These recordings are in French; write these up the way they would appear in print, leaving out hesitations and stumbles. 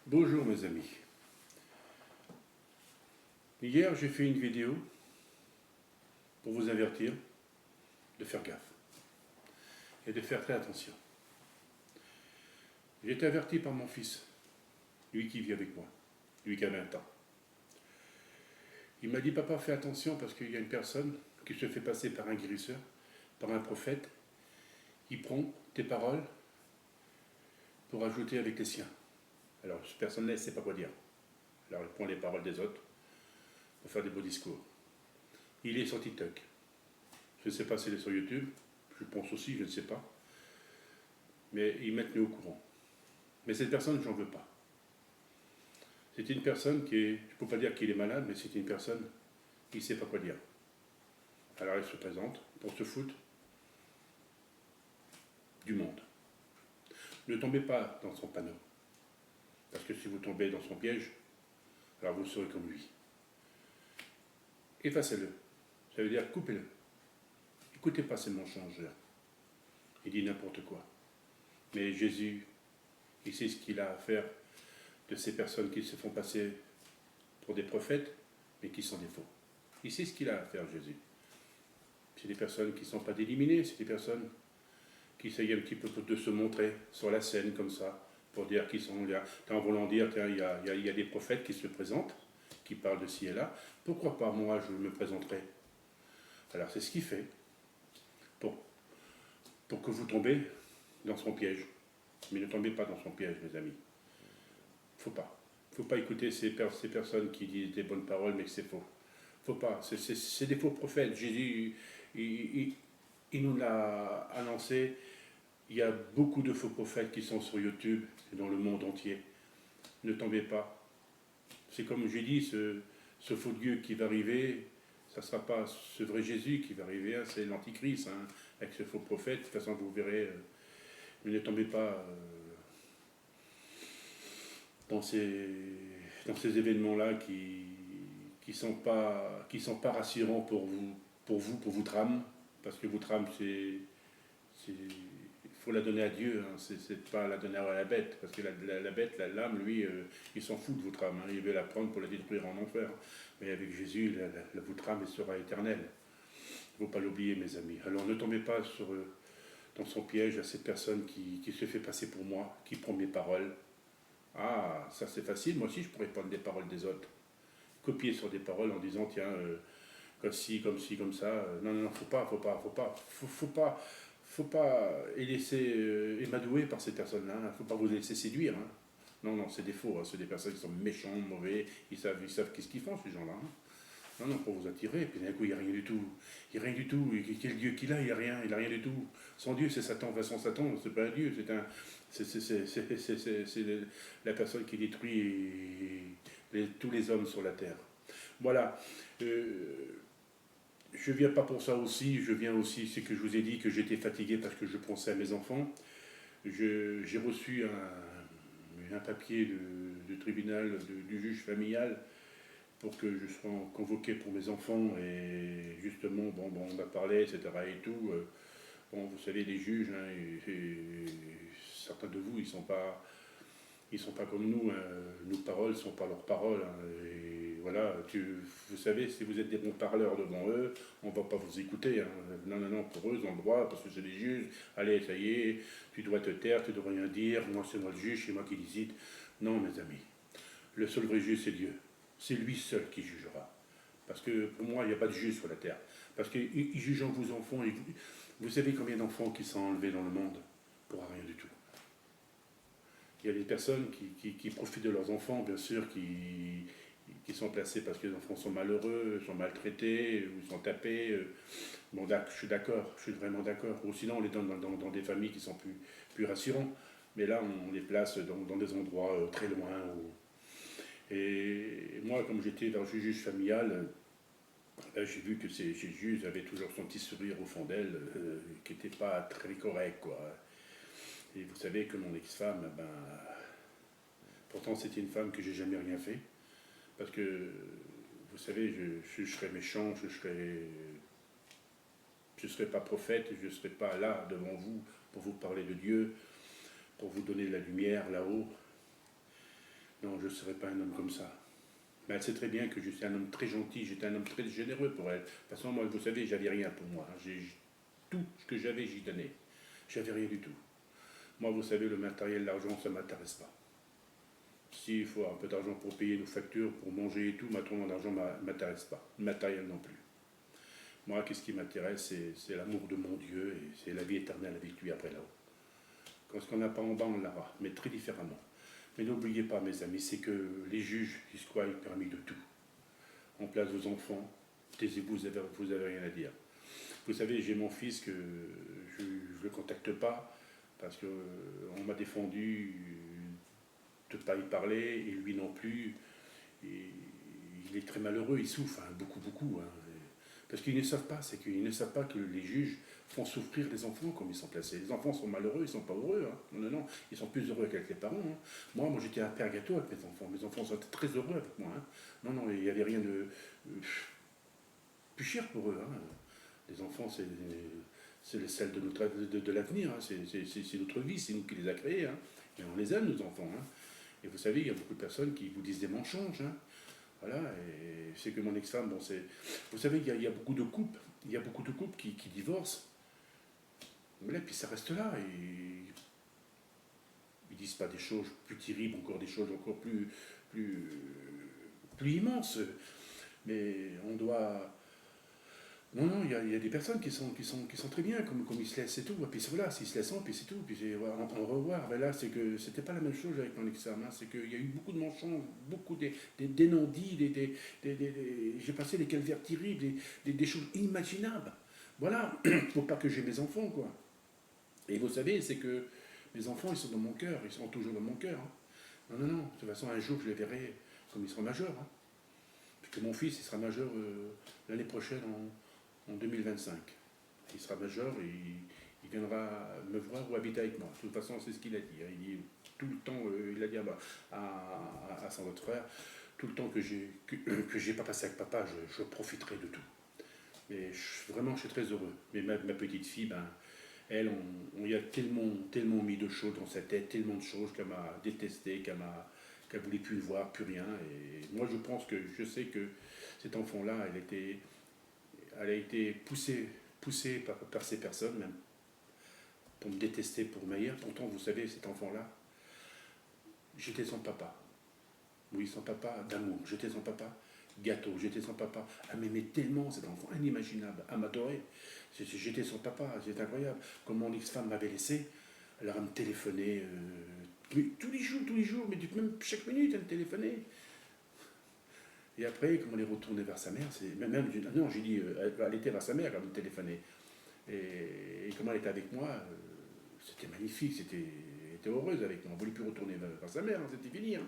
Bonjour mes amis. Hier j'ai fait une vidéo pour vous avertir de faire gaffe et de faire très attention. J'ai été averti par mon fils, lui qui vit avec moi, lui qui a 20 ans. Il m'a dit: papa, fais attention parce qu'il y a une personne qui se fait passer par un guérisseur, par un prophète, qui prend tes paroles pour ajouter avec les siens. Alors cette personne-là ne sait pas quoi dire. Alors il prend les paroles des autres pour faire des beaux discours. Il est sur TikTok. Je ne sais pas s'il est sur YouTube, je pense aussi, je ne sais pas. Mais ils mettent nous au courant. Mais cette personne, j'en veux pas. C'est une personne qui est, je ne peux pas dire qu'il est malade, mais c'est une personne qui ne sait pas quoi dire. Alors elle se présente pour se foutre du monde. Ne tombez pas dans son panneau. Parce que si vous tombez dans son piège, alors vous serez comme lui. Effacez-le. Ça veut dire coupez-le. Écoutez pas ces mensongers. Il dit n'importe quoi. Mais Jésus, il sait ce qu'il a à faire de ces personnes qui se font passer pour des prophètes, mais qui sont des faux. Il sait ce qu'il a à faire, Jésus. C'est des personnes qui ne sont pas éliminées, c'est des personnes qui essayent un petit peu de se montrer sur la scène comme ça, pour dire qu'ils sont là, en voulant dire qu'il y a des prophètes qui se présentent, qui parlent de ci et là. Pourquoi pas moi je me présenterai? Alors c'est ce qu'il fait pour que vous tombez dans son piège. Mais ne tombez pas dans son piège, mes amis. Faut pas. Faut pas écouter ces personnes qui disent des bonnes paroles, mais que c'est faux. Faut pas. C'est des faux prophètes. Jésus, il nous l'a annoncé. Il y a beaucoup de faux prophètes qui sont sur YouTube et dans le monde entier. Ne tombez pas. C'est comme j'ai dit, ce faux Dieu qui va arriver, ça ne sera pas ce vrai Jésus qui va arriver, hein, c'est l'Antichrist, hein, avec ce faux prophète. De toute façon, vous verrez, mais ne tombez pas dans ces événements-là qui sont pas rassurants pour votre âme, parce que votre âme, il faut la donner à Dieu, hein, c'est pas la donner à la bête, parce que la bête, l'âme, lui, il s'en fout de votre âme, hein, il veut la prendre pour la détruire en enfer. Mais avec Jésus, votre âme sera éternelle. Il ne faut pas l'oublier, mes amis. Alors ne tombez pas dans son piège à cette personne qui se fait passer pour moi, qui prend mes paroles. Ah, ça c'est facile, moi aussi je pourrais prendre des paroles des autres. Copier sur des paroles en disant, tiens, comme ci, comme ça. Non, faut pas laisser émadouer par ces personnes-là. Faut pas vous laisser séduire. Hein. Non, c'est des faux. Hein. C'est des personnes qui sont méchants, mauvais. Ils savent qu'est-ce qu'ils font, ces gens-là. Hein. Non, pour vous attirer. Et puis d'un coup, il n'y a rien du tout. Il n'y a rien du tout. Et quel Dieu qu'il a? Il n'a rien. Il n'a rien du tout. Son Dieu, c'est Satan. De toute façon, Satan, c'est pas un Dieu. C'est la personne qui détruit tous les hommes sur la terre. Voilà. Je viens pas pour ça aussi. Je viens aussi, c'est que je vous ai dit que j'étais fatigué parce que je pensais à mes enfants. J'ai reçu un papier de tribunal du juge familial pour que je sois convoqué pour mes enfants, et justement, on a parlé, etc. et tout. Vous savez, les juges, hein, certains de vous, ils sont pas comme nous. Hein. Nos paroles ne sont pas leurs paroles. Hein. Et voilà, vous savez, si vous êtes des bons parleurs devant eux, on ne va pas vous écouter. Hein. Non, pour eux, ils ont le droit, parce que c'est des juges. Allez, ça y est, tu dois te taire, tu ne dois rien dire. Moi, c'est moi le juge, c'est moi qui décide. Non, mes amis, le seul vrai juge, c'est Dieu. C'est lui seul qui jugera. Parce que pour moi, il n'y a pas de juge sur la terre. Parce qu'il juge en vos enfants. Vous savez combien d'enfants qui sont enlevés dans le monde pour rien du tout. Il y a des personnes qui profitent de leurs enfants, bien sûr, qui sont placés parce que les enfants sont malheureux, sont maltraités, ou sont tapés. Bon, je suis d'accord, je suis vraiment d'accord. Ou sinon, on les donne dans des familles qui sont plus rassurantes. Mais là, on les place dans des endroits très loin. Et moi, comme j'étais dans le juge familial, j'ai vu que ces juges avaient toujours son petit sourire au fond d'elle, qui n'était pas très correct, quoi. Et vous savez que mon ex-femme, pourtant c'était une femme que j'ai jamais rien fait, parce que, vous savez, je serais méchant, je serais pas prophète, je ne serais pas là devant vous pour vous parler de Dieu, pour vous donner la lumière là-haut. Non, je ne serais pas un homme comme ça. Mais elle sait très bien que je suis un homme très gentil, j'étais un homme très généreux pour elle. De toute façon, moi, vous savez, j'avais rien pour moi. Tout ce que j'avais, j'y donnais. J'avais rien du tout. Moi, vous savez, le matériel, l'argent, ça ne m'intéresse pas. S'il faut un peu d'argent pour payer nos factures, pour manger et tout, maintenant, l'argent ne m'intéresse pas. Le matériel non plus. Moi, qu'est-ce qui m'intéresse, c'est l'amour de mon Dieu et c'est la vie éternelle avec lui après là-haut. Quand ce qu'on n'a pas en bas, on l'aura, mais très différemment. Mais n'oubliez pas, mes amis, c'est que les juges, ils se croient permis de tout. On place vos enfants, taisez-vous, vous avez rien à dire. Vous savez, j'ai mon fils que je ne le contacte pas parce qu'on m'a défendu de ne pas y parler et lui non plus. Et il est très malheureux, il souffre, hein, beaucoup, beaucoup. Hein. Parce qu'ils ne savent pas, c'est qu'ils ne savent pas que les juges font souffrir les enfants comme ils sont placés. Les enfants sont malheureux, ils ne sont pas heureux. Hein. Non, non, non, ils sont plus heureux qu'avec les parents. Hein. Moi, j'étais un père gâteau avec mes enfants. Mes enfants sont très heureux avec moi. Hein. Non, non, il n'y avait rien de plus cher pour eux. Hein. Les enfants, c'est le sel de l'avenir. Hein. C'est notre vie, c'est nous qui les a créés. Hein. Et on les aime, nos enfants. Hein. Et vous savez, il y a beaucoup de personnes qui vous disent des mensonges. Hein. Voilà, et c'est que mon ex-femme, bon, c'est... Vous savez, il y a beaucoup de couples, qui divorcent. Mais là, puis ça reste là, et ils disent pas des choses plus terribles, encore des choses encore plus, plus immenses. Mais on doit... Non, non, il y a des personnes qui sont très bien, comme ils se laissent, c'est tout. Et puis voilà, s'ils se laissent, puis c'est tout. Puis voilà, on revoir. Mais là, c'est que c'était pas la même chose avec mon ex-femme. Hein. C'est qu'il y a eu beaucoup de mensonges, beaucoup des non-dits, j'ai passé des calvaires terribles, des choses inimaginables. Voilà, pour pas que j'ai mes enfants, quoi. Et vous savez, c'est que mes enfants, ils sont dans mon cœur, ils seront toujours dans mon cœur. Hein. Non, non, non, de toute façon, un jour, je les verrai comme ils seront majeurs. Hein. Puis que mon fils, il sera majeur l'année prochaine en 2025. Il sera majeur et il viendra me voir ou habiter avec moi. De toute façon, c'est ce qu'il a dit. Hein. Il dit tout le temps, il a dit à son autre frère, tout le temps que j'ai pas passé avec papa, je profiterai de tout. Mais vraiment, je suis très heureux. Mais ma petite fille, ben, elle, on y a tellement mis de choses dans sa tête, tellement de choses qu'elle m'a détesté, qu'elle ne voulait plus voir, plus rien. Et moi, je sais que cet enfant-là, elle a été poussée par ces personnes, même pour me détester pour meilleur. Pourtant, vous savez, cet enfant-là, j'étais son papa. Oui, son papa d'amour. J'étais son papa gâteau. J'étais son papa à m'aimer tellement, cet enfant, inimaginable, à m'adorer. J'étais son papa, c'est incroyable. Comme mon ex-femme m'avait laissé, elle a me téléphoné tous les jours, mais même chaque minute, elle me téléphonait. Et après, comme on est retourné vers sa mère, non, j'ai dit, elle était vers sa mère quand elle me téléphonait. Et comme elle était avec moi, c'était magnifique, elle était heureuse avec moi. On ne voulait plus retourner vers sa mère, hein, c'était fini. Hein.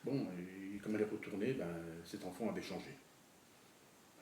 Bon, et comme elle est retournée, ben, cet enfant avait changé.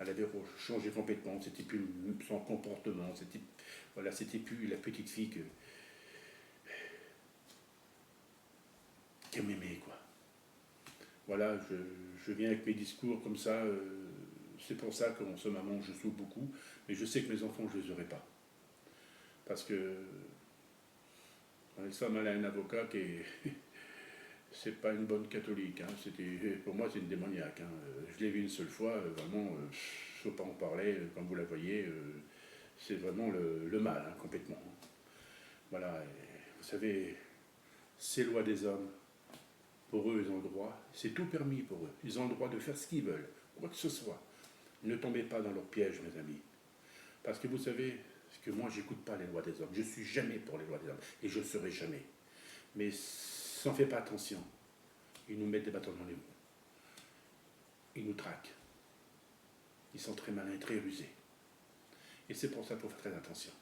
Elle avait changé complètement, c'était plus son comportement, c'était plus la petite fille qui m'aimait, quoi. Voilà, je viens avec mes discours comme ça, c'est pour ça qu'en ce moment je souffre beaucoup, mais je sais que mes enfants, je ne les aurai pas. Parce que elle a un avocat qui est... c'est pas une bonne catholique, hein. Pour moi c'est une démoniaque. Hein. Je l'ai vu une seule fois, vraiment, il ne faut pas en parler, comme vous la voyez, c'est vraiment le mal, hein, complètement. Voilà, et vous savez, ces lois des hommes, pour eux, ils ont le droit, c'est tout permis pour eux, ils ont le droit de faire ce qu'ils veulent, quoi que ce soit. Ne tombez pas dans leur piège, mes amis. Parce que vous savez, que moi, j'écoute pas les lois des hommes, je suis jamais pour les lois des hommes, et je ne serai jamais. Mais si on ne fait pas attention, ils nous mettent des bâtons dans les roues. Ils nous traquent. Ils sont très malins, très rusés. Et c'est pour ça qu'il faut faire très attention.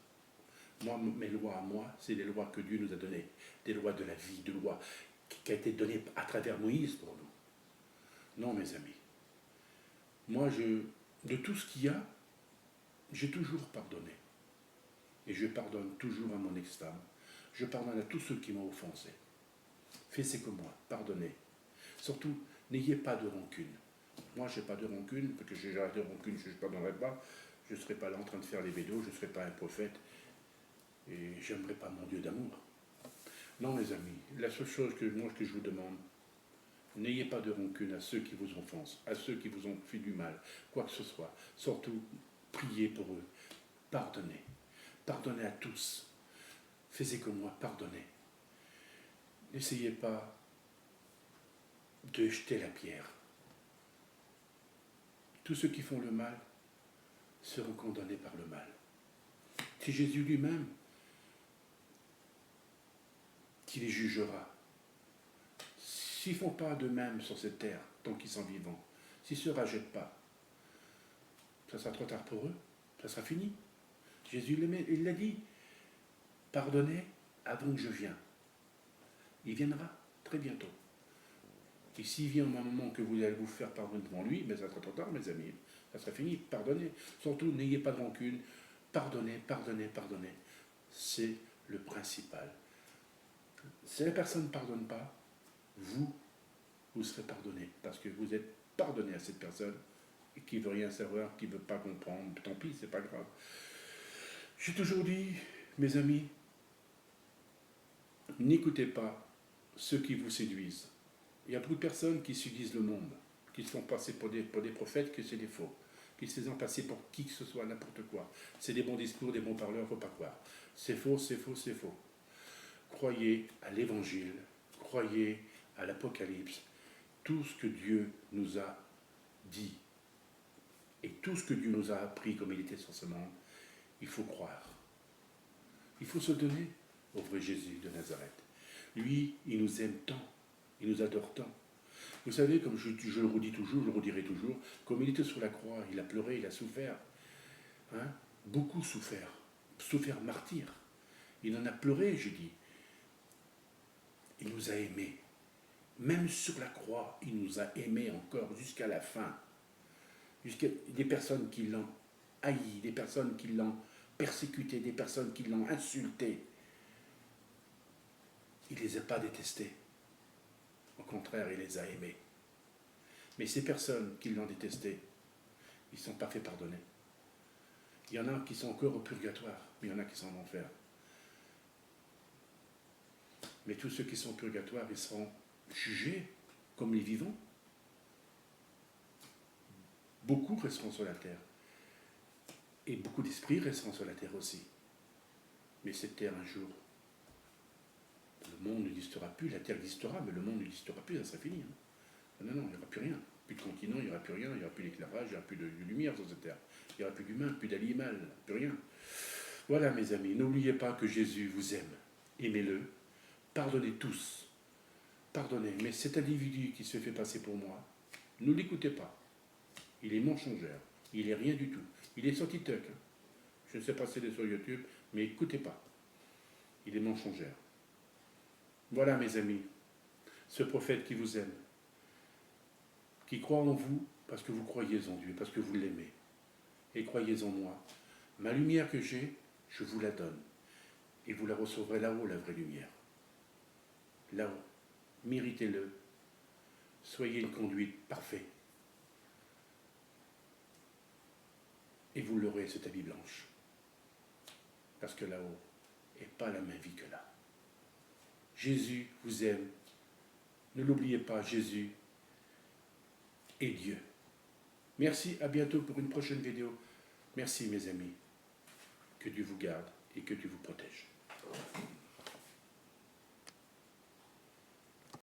Moi, mes lois à moi, c'est les lois que Dieu nous a données. Des lois de la vie, des lois qui a été données à travers Moïse pour nous. Non, mes amis. Moi, de tout ce qu'il y a, j'ai toujours pardonné. Et je pardonne toujours à mon ex-femme. Je pardonne à tous ceux qui m'ont offensé. Faites comme moi, pardonnez. Surtout, n'ayez pas de rancune. Moi, je n'ai pas de rancune, parce que j'ai de rancune, je ne pardonnerai pas. Je ne serai pas là en train de faire les bédos, je ne serai pas un prophète. Et je n'aimerai pas mon Dieu d'amour. Non, mes amis, la seule chose que je vous demande, N'ayez pas de rancune à ceux qui vous offensent, à ceux qui vous ont fait du mal, quoi que ce soit. Surtout, priez pour eux. Pardonnez. Pardonnez à tous. Faites comme moi, pardonnez. N'essayez pas de jeter la pierre. Tous ceux qui font le mal seront condamnés par le mal. C'est Jésus lui-même qui les jugera. S'ils ne font pas de même sur cette terre, tant qu'ils sont vivants, s'ils ne se rajettent pas, ça sera trop tard pour eux, ça sera fini. Jésus il l'a dit, pardonnez avant que je vienne. Il viendra très bientôt. Et s'il vient au moment que vous allez vous faire pardonner devant lui, ben ça sera trop tard, mes amis. Ça sera fini, pardonnez. Surtout, n'ayez pas de rancune. Pardonnez, pardonnez, pardonnez. C'est le principal. Si la personne ne pardonne pas, vous serez pardonné. Parce que vous êtes pardonné à cette personne et qui ne veut rien savoir, qui ne veut pas comprendre. Tant pis, c'est pas grave. J'ai toujours dit, mes amis, n'écoutez pas ceux qui vous séduisent. Il y a beaucoup de personnes qui séduisent le monde, qui se font passer pour des prophètes, que c'est des faux, qui se font passer pour qui que ce soit, n'importe quoi. C'est des bons discours, des bons parleurs, il ne faut pas croire. C'est faux, c'est faux, c'est faux. Croyez à l'Évangile, croyez à l'Apocalypse, tout ce que Dieu nous a dit et tout ce que Dieu nous a appris comme il était sur ce monde, il faut croire. Il faut se donner au vrai Jésus de Nazareth. Lui, il nous aime tant, il nous adore tant. Vous savez, comme je le redis toujours, je le redirai toujours, comme il était sur la croix, il a pleuré, il a souffert. Hein? Beaucoup souffert martyr. Il en a pleuré, je dis. Il nous a aimés. Même sur la croix, il nous a aimés encore jusqu'à la fin. Jusqu'à des personnes qui l'ont haï, des personnes qui l'ont persécuté, des personnes qui l'ont insulté. Il ne les a pas détestés. Au contraire, il les a aimés. Mais ces personnes qui l'ont détesté, ils ne sont pas fait pardonner. Il y en a qui sont encore au purgatoire, mais il y en a qui sont en enfer. Mais tous ceux qui sont au purgatoire, ils seront jugés comme les vivants. Beaucoup resteront sur la terre. Et beaucoup d'esprits resteront sur la terre aussi. Mais cette terre, un jour, le monde n'existera plus. La terre existera, mais le monde n'existera plus, ça sera fini. Non, il n'y aura plus rien. Plus de continent, il n'y aura plus rien, il n'y aura plus d'éclairage, il n'y aura plus de lumière sur cette terre. Il n'y aura plus d'humains, plus d'animal, plus rien. Voilà, mes amis, n'oubliez pas que Jésus vous aime. Aimez-le. Pardonnez tous. Pardonnez. Mais cet individu qui se fait passer pour moi, ne l'écoutez pas. Il est mensongère. Il n'est rien du tout. Il est sur TikTok. Je ne sais pas si c'est sur YouTube, mais écoutez pas. Il est mensongère. Voilà, mes amis, ce prophète qui vous aime, qui croit en vous parce que vous croyez en Dieu, parce que vous l'aimez. Et croyez en moi. Ma lumière que j'ai, je vous la donne. Et vous la recevrez là-haut, la vraie lumière. Là-haut. Méritez-le. Soyez une conduite parfaite. Et vous l'aurez, cette habit blanche. Parce que là-haut n'est pas la même vie que là. Jésus vous aime. Ne l'oubliez pas, Jésus est Dieu. Merci, à bientôt pour une prochaine vidéo. Merci mes amis. Que Dieu vous garde et que Dieu vous protège.